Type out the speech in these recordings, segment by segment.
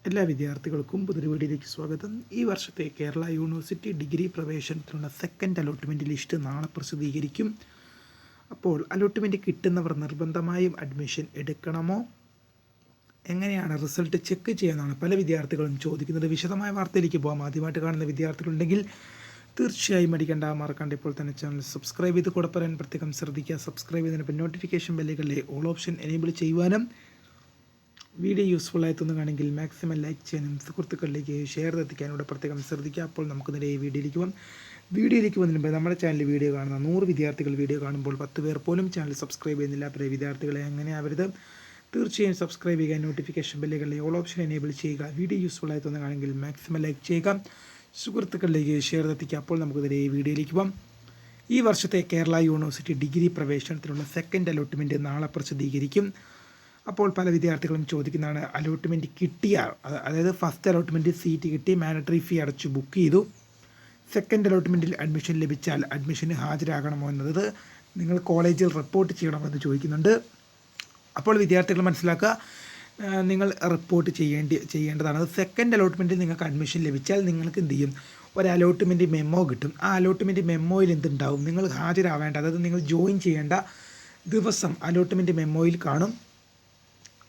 എല്ലാ വിദ്യാർത്ഥികൾക്കും പുതിയൊരു വീഡിയോയിലേക്ക് സ്വാഗതം. ഈ വർഷത്തെ കേരള യൂണിവേഴ്സിറ്റി ഡിഗ്രി പ്രവേശനത്തിനുള്ള സെക്കൻഡ് അലോട്ട്മെൻറ്റ് ലിസ്റ്റ് നാളെ പ്രസിദ്ധീകരിക്കും. അപ്പോൾ അലോട്ട്മെൻറ്റ് കിട്ടുന്നവർ നിർബന്ധമായും അഡ്മിഷൻ എടുക്കണമോ, എങ്ങനെയാണ് റിസൾട്ട് ചെക്ക് ചെയ്യാനാണ് പല വിദ്യാർത്ഥികളും ചോദിക്കുന്നത്. വിശദമായ വാർത്തയിലേക്ക് പോകാം. ആദ്യമായിട്ട് കാണുന്ന വിദ്യാർത്ഥികളുണ്ടെങ്കിൽ തീർച്ചയായും മറക്കാണ്ട് ഇപ്പോൾ തന്നെ ചാനൽ സബ്സ്ക്രൈബ് ചെയ്ത് കൂടെ പറയാൻ പ്രത്യേകം ശ്രദ്ധിക്കുക. സബ്സ്ക്രൈബ് ചെയ്തതിന് നോട്ടിഫിക്കേഷൻ ബെല്ലുകളിലെ ഓൾ ഓപ്ഷൻ എനേബിൾ ചെയ്യുവാനും വീഡിയോ യൂസ്ഫുൾ ആയി തോന്നുകയാണെങ്കിൽ മാക്സിമം ലൈക്ക് ചെയ്യാനും സുഹൃത്തുക്കളിലേക്ക് ഷെയർ എത്തിക്കാനും പ്രത്യേകം ശ്രദ്ധിക്കുക. അപ്പോൾ നമുക്ക് നേരെ വീഡിയോയിലേക്ക് വന്നതിന് മുമ്പ് നമ്മുടെ ചാനൽ വീഡിയോ കാണുന്ന 100 വിദ്യാർത്ഥികൾ വീഡിയോ കാണുമ്പോൾ 10 പേർ പോലും ചാനൽ സബ്സ്ക്രൈബ് ചെയ്യുന്നില്ല. അപ്പോൾ വിദ്യാർത്ഥികളെ അങ്ങനെ ആവരുത്. തീർച്ചയായും സബ്സ്ക്രൈബ് ചെയ്യുക, നോട്ടിഫിക്കേഷൻ ബെല്ലുകളിലെ ഓൾ ഓപ്ഷൻ എനേബിൾ ചെയ്യുക. വീഡിയോ യൂസ്ഫുൾ ആയി തോന്നുകയാണെങ്കിൽ മാക്സിമം ലൈക്ക് ചെയ്യുക, സുഹൃത്തുക്കളിലേക്ക് ഷെയർ എത്തിക്കുക. അപ്പോൾ നമുക്ക് നേരെ വീഡിയോയിലേക്ക് പോകാം. ഈ വർഷത്തെ കേരള യൂണിവേഴ്സിറ്റി ഡിഗ്രി പ്രവേശനത്തിനുള്ള സെക്കൻഡ് അലോട്ട്മെൻറ്റ് നാളെ പ്രസിദ്ധീകരിക്കും. അപ്പോൾ പല വിദ്യാർത്ഥികളും ചോദിക്കുന്നതാണ്, അലോട്ട്മെൻറ്റ് കിട്ടിയാൽ, അതായത് ഫസ്റ്റ് അലോട്ട്മെൻറ്റ് സീറ്റ് കിട്ടി, മാൻഡറ്ററി ഫീ അടച്ച് ബുക്ക് ചെയ്തു, സെക്കൻഡ് അലോട്ട്മെൻറ്റിൽ അഡ്മിഷൻ ലഭിച്ചാൽ അഡ്മിഷന് ഹാജരാകണമോ എന്നത് നിങ്ങൾ കോളേജിൽ റിപ്പോർട്ട് ചെയ്യണമെന്ന് ചോദിക്കുന്നുണ്ട്. അപ്പോൾ വിദ്യാർത്ഥികൾ മനസ്സിലാക്കുക, നിങ്ങൾ റിപ്പോർട്ട് ചെയ്യേണ്ടതാണ്. സെക്കൻഡ് അലോട്ട്മെൻറ്റിൽ നിങ്ങൾക്ക് അഡ്മിഷൻ ലഭിച്ചാൽ നിങ്ങൾക്ക് എന്ത് ചെയ്യും, ഒരു അലോട്ട്മെൻറ്റ് മെമ്മോ കിട്ടും. ആ അലോട്ട്മെൻറ്റ് മെമ്മോയിൽ എന്തുണ്ടാവും, നിങ്ങൾ ഹാജരാവേണ്ട, അതായത് നിങ്ങൾ ജോയിൻ ചെയ്യേണ്ട ദിവസം അലോട്ട്മെൻറ്റ് മെമ്മോയിൽ കാണും.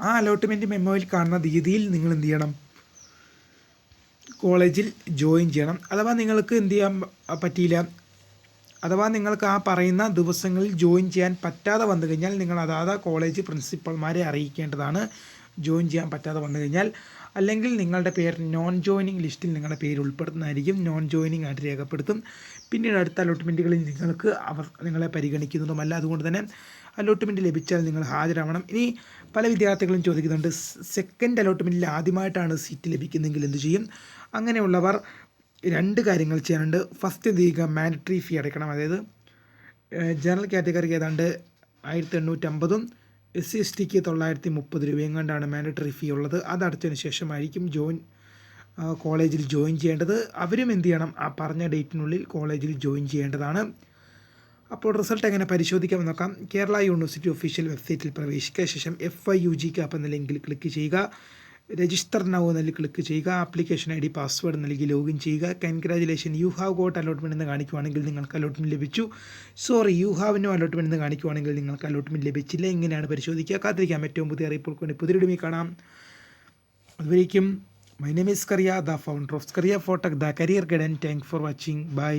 ആ അലോട്ട്മെൻറ്റ് മെമ്മോയിൽ കാണുന്ന രീതിയിൽ നിങ്ങൾ എന്ത് ചെയ്യണം, കോളേജിൽ ജോയിൻ ചെയ്യണം. അഥവാ നിങ്ങൾക്ക് എന്ത് ചെയ്യാൻ പറ്റിയില്ല, അഥവാ നിങ്ങൾക്ക് ആ പറയുന്ന ദിവസങ്ങളിൽ ജോയിൻ ചെയ്യാൻ പറ്റാതെ വന്നു കഴിഞ്ഞാൽ നിങ്ങൾ അതാത് കോളേജ് പ്രിൻസിപ്പൽമാരെ അറിയിക്കേണ്ടതാണ്. ജോയിൻ ചെയ്യാൻ പറ്റാതെ വന്നു കഴിഞ്ഞാൽ, അല്ലെങ്കിൽ നിങ്ങളുടെ പേര് നോൺ ജോയിനിങ് ലിസ്റ്റിൽ നിങ്ങളുടെ പേര് ഉൾപ്പെടുത്തുന്നതായിരിക്കും. നോൺ ജോയിനിങ് ആയിട്ട് രേഖപ്പെടുത്തും. പിന്നീട് അടുത്ത അലോട്ട്മെൻറ്റുകളിൽ അവർ നിങ്ങളെ പരിഗണിക്കുന്നതുമല്ല. അതുകൊണ്ട് തന്നെ അലോട്ട്മെൻറ്റ് ലഭിച്ചാൽ നിങ്ങൾ ഹാജരാവണം. ഇനി പല വിദ്യാർത്ഥികളും ചോദിക്കുന്നുണ്ട്, സെക്കൻഡ് അലോട്ട്മെൻറ്റിൽ ആദ്യമായിട്ടാണ് സീറ്റ് ലഭിക്കുന്നതെങ്കിൽ എന്ത് ചെയ്യും? അങ്ങനെയുള്ളവർ 2 കാര്യങ്ങൾ ചെയ്യാനുണ്ട്. ഫസ്റ്റ് എന്ത് ചെയ്യുക, മാൻഡറ്ററി ഫീ അടയ്ക്കണം. അതായത് ജനറൽ കാറ്റഗറിക്ക് ഏതാണ്ട് 1850, SC/STക്ക് 930 രൂപയും കണ്ടാണ് മാൻഡറ്ററി ഫീ ഉള്ളത്. അത് അടച്ചതിന് ശേഷമായിരിക്കും കോളേജിൽ ജോയിൻ ചെയ്യേണ്ടത്. അവരും എന്ത് ചെയ്യണം, ആ പറഞ്ഞ ഡേറ്റിനുള്ളിൽ കോളേജിൽ ജോയിൻ ചെയ്യേണ്ടതാണ്. അപ്പോൾ റിസൾട്ട് എങ്ങനെ പരിശോധിക്കാമെന്ന് നോക്കാം. കേരള യൂണിവേഴ്സിറ്റി ഒഫീഷ്യൽ വെബ്സൈറ്റിൽ പ്രവേശിക്കുക. ശേഷം FIUG CAP എന്ന ലിങ്കിൽ ക്ലിക്ക് ചെയ്യുക. രജിസ്റ്റർ നൗ എന്നതിൽ ക്ലിക്ക് ചെയ്യുക. ആപ്ലിക്കേഷൻ ID പാസ്വേഡ് നൽകി ലോഗിൻ ചെയ്യുക. Congratulation, you have got allotment എന്ന് കാണിക്കുവാണെങ്കിൽ നിങ്ങൾക്ക് അലോട്ട്മെൻറ്റ് ലഭിച്ചു. Sorry, you have no allotment എന്ന് കാണിക്കുവാണെങ്കിൽ നിങ്ങൾക്ക് അലോട്ട്മെൻറ്റ് ലഭിച്ചില്ല. ഇങ്ങനെയാണ് പരിശോധിക്കുക. കാത്തിരിക്കാം ഏറ്റവും പുതിയ അറിയിപ്പുകൾക്ക് വേണ്ടി പുതിയ വീഡിയോ കാണാം. അതുവരേക്കും my name is Skaria, the founder of Skaria Photac, the career guide, and thank for watching. By.